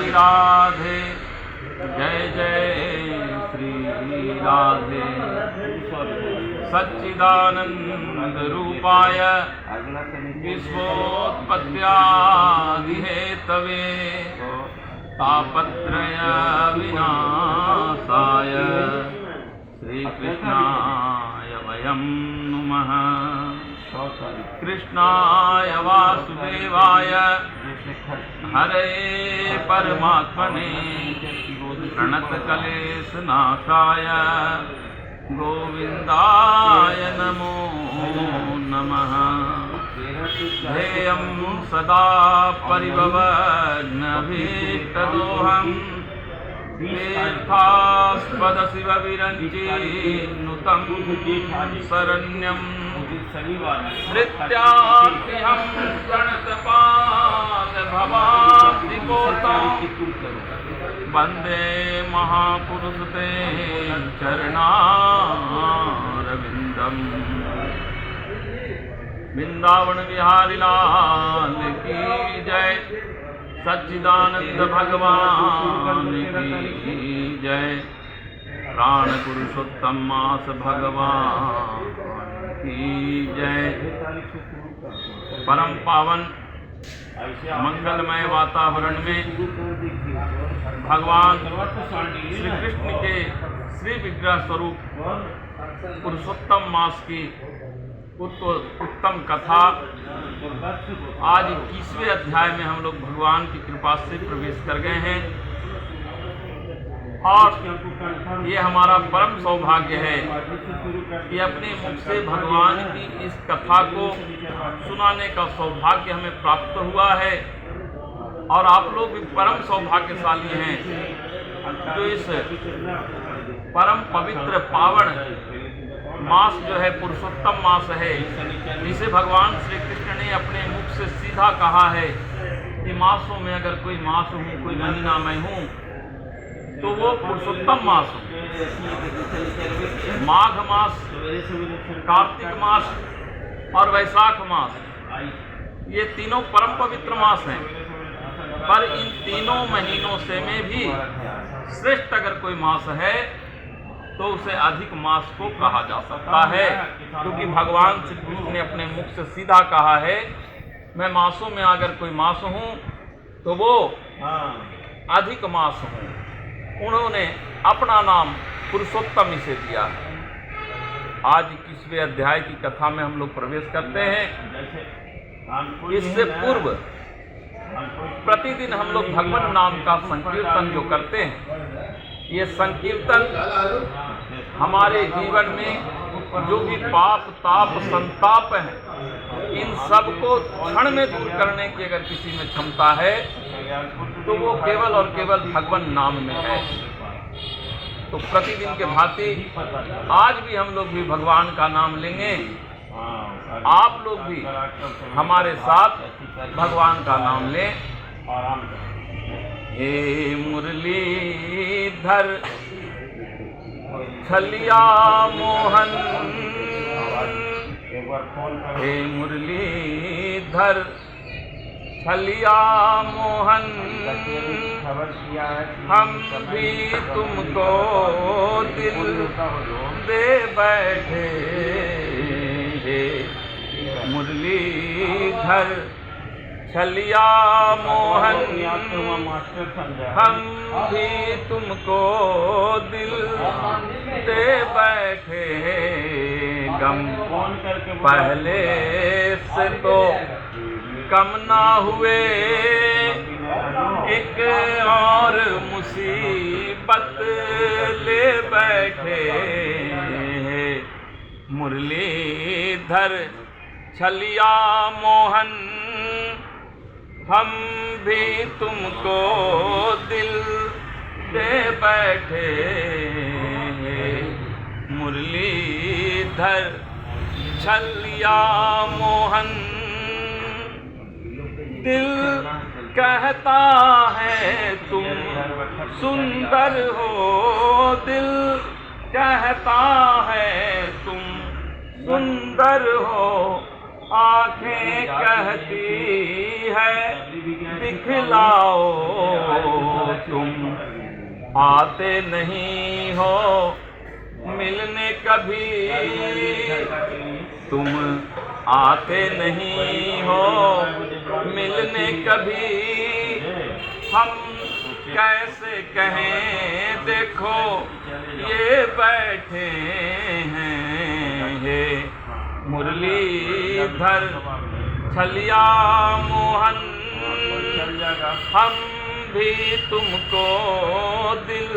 राधे, जय जय श्री राधे। सच्चिदानंद रूपाय विश्वोत्पत्त्यादिहेतवे तापत्रय विनाशाय श्रीकृष्णाय वयं नुमः। कृष्णाय वासुदेवाय हरे परमात्मने प्रणतक्लेशनाशाय गोविन्दाय नमो नमः। ध्येयं सदा परिभवग्नभीष्टदोहम् तीर्थास्पद शिवविरञ्चिनुतं शरण्यं नृत्यार्तिहं प्रणतपादभवाब्धिपोतं वन्दे महापुरुषते चरणारविन्दम्। वृंदावन बिहारी लाल की जय, सच्चिदानंद भगवान की जय। प्राण पुरुषोत्तम मास भगवान की जय। परम पावन मंगलमय वातावरण में भगवान श्री कृष्ण के श्री विग्रह स्वरूप पुरुषोत्तम मास की उत्तम कथा आज 21वें अध्याय में हम लोग भगवान की कृपा से प्रवेश कर गए हैं और ये हमारा परम सौभाग्य है कि अपने मुख से भगवान की इस कथा को सुनाने का सौभाग्य हमें प्राप्त हुआ है। और आप लोग भी परम सौभाग्यशाली हैं जो इस परम पवित्र पावन मास जो है पुरुषोत्तम मास है, जिसे भगवान श्री कृष्ण ने अपने मुख से सीधा कहा है कि मासों में अगर कोई मास हूँ, कोई महीना मैं हूँ तो वो पुरुषोत्तम मास हूँ। माघ मास, कार्तिक मास और वैशाख मास, ये तीनों परम पवित्र मास हैं। पर इन तीनों महीनों से में भी श्रेष्ठ अगर कोई मास है तो उसे अधिक मास को कहा जा सकता है, क्योंकि भगवान श्री कृष्ण ने अपने मुख से सीधा कहा है मैं मासों में अगर कोई मास हूँ तो वो अधिक मास हूँ। उन्होंने अपना नाम पुरुषोत्तम इसे दिया है। आज 21वें अध्याय की कथा में हम लोग प्रवेश करते हैं। इससे पूर्व प्रतिदिन हम लोग भगवान नाम का संकीर्तन जो करते हैं, ये संकीर्तन हमारे जीवन में जो भी पाप ताप संताप है इन सब को क्षण में दूर करने की अगर किसी में क्षमता है तो वो केवल और केवल भगवान नाम में है। तो प्रतिदिन के भांति आज भी हम लोग भी भगवान का नाम लेंगे। आप लोग भी हमारे साथ भगवान का नाम लें। हे मुरलीधर छलिया मोहन, हे मुरलीधर छलिया मोहन, हम भी तुमको दिल दे बैठे। हे मुरलीधर छलिया मोहन, हम भी तुमको दिल दे बैठे। गम पहले से तो कम ना हुए, एक और मुसीबत ले बैठे। मुरलीधर छलिया मोहन, हम भी तुमको दिल दे बैठे। मुरलीधर छलिया मोहन, दिल कहता है तुम सुंदर हो, दिल कहता है तुम सुंदर हो, आँखें कहती है दिखलाओ तुम आते नहीं हो मिलने कभी, तुम आते नहीं हो मिलने कभी, हम कैसे कहें देखो ये बैठे हैं, हे मुरलीधर छलिया मोहन, हम भी तुमको दिल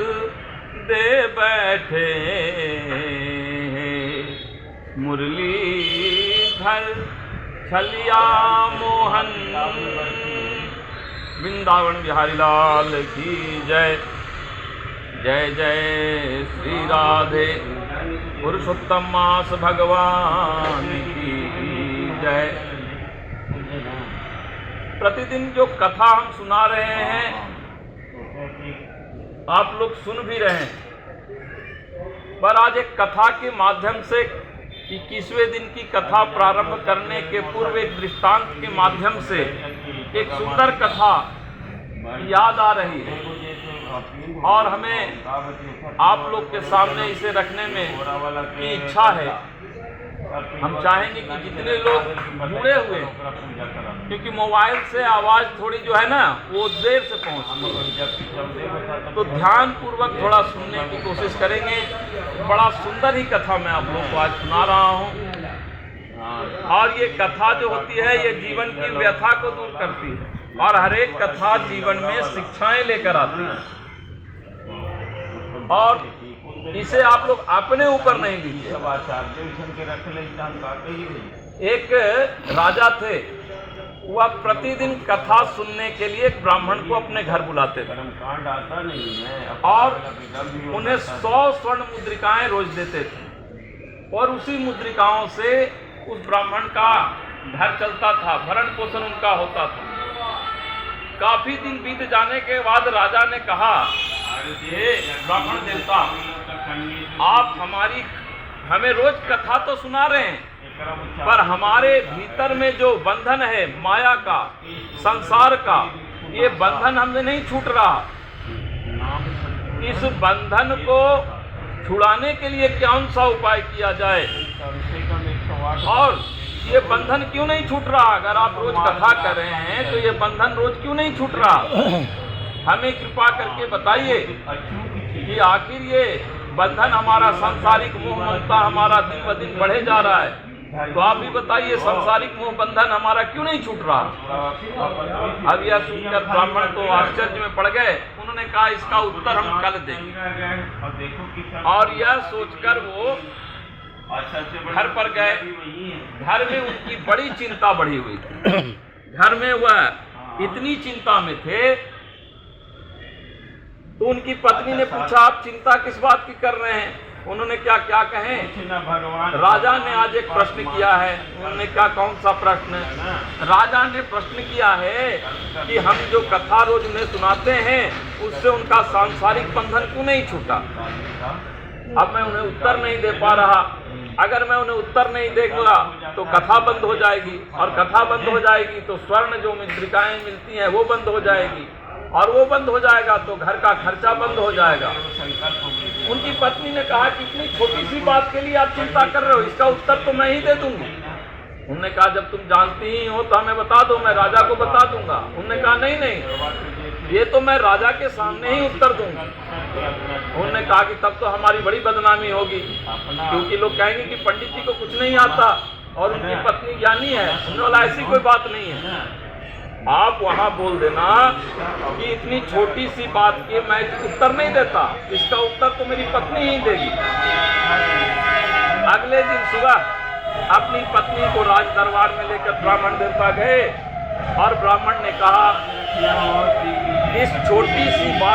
दे बैठे हैं, मुरलीधर छलिया मोहन। वृंदावन बिहारी लाल की जय। जय जय श्री राधे पुरुषोत्तम मास भगवान की जय। प्रतिदिन जो कथा हम सुना रहे हैं आप लोग सुन भी रहे हैं, पर आज एक कथा के माध्यम से 21वें दिन की कथा प्रारंभ करने के पूर्व एक दृष्टांत के माध्यम से एक सुंदर कथा याद आ रही है और हमें आप लोग के सामने इसे रखने में की इच्छा है। हम चाहेंगे कि जितने लोग जुड़े हुए हैं, क्योंकि मोबाइल से आवाज़ थोड़ी जो है ना वो देर से पहुंचती है, तो ध्यान पूर्वक थोड़ा सुनने की कोशिश करेंगे। बड़ा सुंदर ही कथा मैं आप लोग को आज सुना रहा हूँ और ये कथा जो होती है ये जीवन की व्यथा को दूर करती है और हर एक कथा जीवन में शिक्षाएं लेकर आती है और इसे आप लोग अपने ऊपर नहीं लीजिए। एक राजा थे, वह प्रतिदिन कथा सुनने के लिए एक ब्राह्मण को अपने घर बुलाते थे और उन्हें 100 स्वर्ण मुद्रिकाएं रोज देते थे और उसी मुद्रिकाओं से उस ब्राह्मण का घर चलता था, भरण पोषण उनका होता था। काफी दिन बीत जाने के बाद राजा ने कहा, हे ब्राह्मण देवता, आप हमें रोज कथा तो सुना रहे हैं, पर हमारे भीतर में जो बंधन है माया का, संसार का, ये बंधन हमसे नहीं छूट रहा। इस बंधन को छुड़ाने के लिए कौन सा उपाय किया जाए और ये बंधन क्यों नहीं छूट रहा? अगर आप रोज कथा कर रहे हैं तो ये बंधन रोज क्यों नहीं छूट रहा? हमें कृपा करके बताइए कि आखिर ये बंधन हमारा सांसारिक मोह ममता हमारा दिन ब दिन बढ़े जा रहा है, तो आप भी बताइए सांसारिक मोह बंधन हमारा क्यों नहीं छूट रहा? अब यह सुनकर ब्राह्मण तो आश्चर्य में पड़ गए। उन्होंने कहा इसका उत्तर हम कल देंगे और यह सोचकर वो घर पर गए। घर में उनकी बड़ी चिंता बढ़ी हुई थी। घर में वह इतनी चिंता में थे तो उनकी पत्नी ने पूछा, आप चिंता किस बात की कर रहे हैं? उन्होंने क्या क्या कहें? राजा ने आज एक प्रश्न किया है। उन्होंने क्या, कौन सा प्रश्न? राजा ने प्रश्न किया है कि हम जो कथा रोज उन्हें सुनाते हैं उससे उनका सांसारिक बंधन क्यों नहीं छूटा? अब मैं उन्हें उत्तर नहीं दे पा रहा। अगर मैं उन्हें उत्तर नहीं देगा तो कथा बंद हो जाएगी और कथा बंद हो जाएगी तो स्वर्ण जो मुद्रिकाएं मिलती हैं वो बंद हो जाएगी और वो बंद हो जाएगा तो घर का खर्चा बंद हो जाएगा। उनकी पत्नी ने कहा कि इतनी छोटी सी बात के लिए आप चिंता कर रहे हो, इसका उत्तर तो मैं ही दे दूंगी। उन्होंने कहा जब तुम जानती ही हो तो हमें बता दो, मैं राजा को बता दूंगा। उन्होंने कहा नहीं नहीं, ये तो मैं राजा के सामने ही उत्तर दूंगा। उन्होंने कहा कि तब तो हमारी बड़ी बदनामी होगी, क्योंकि लोग कहेंगे कि पंडित जी को कुछ नहीं आता और उनकी पत्नी ज्ञानी है। सुनने वाला ऐसी कोई बात नहीं है। आप वहां बोल देना कि इतनी छोटी सी बात के मैं उत्तर नहीं देता, इसका उत्तर तो मेरी पत्नी ही देगी। अगले दिन सुबह अपनी पत्नी को राज दरबार में लेकर ब्राह्मण देवता गए और ब्राह्मण ने कहा इस छोटी सी बात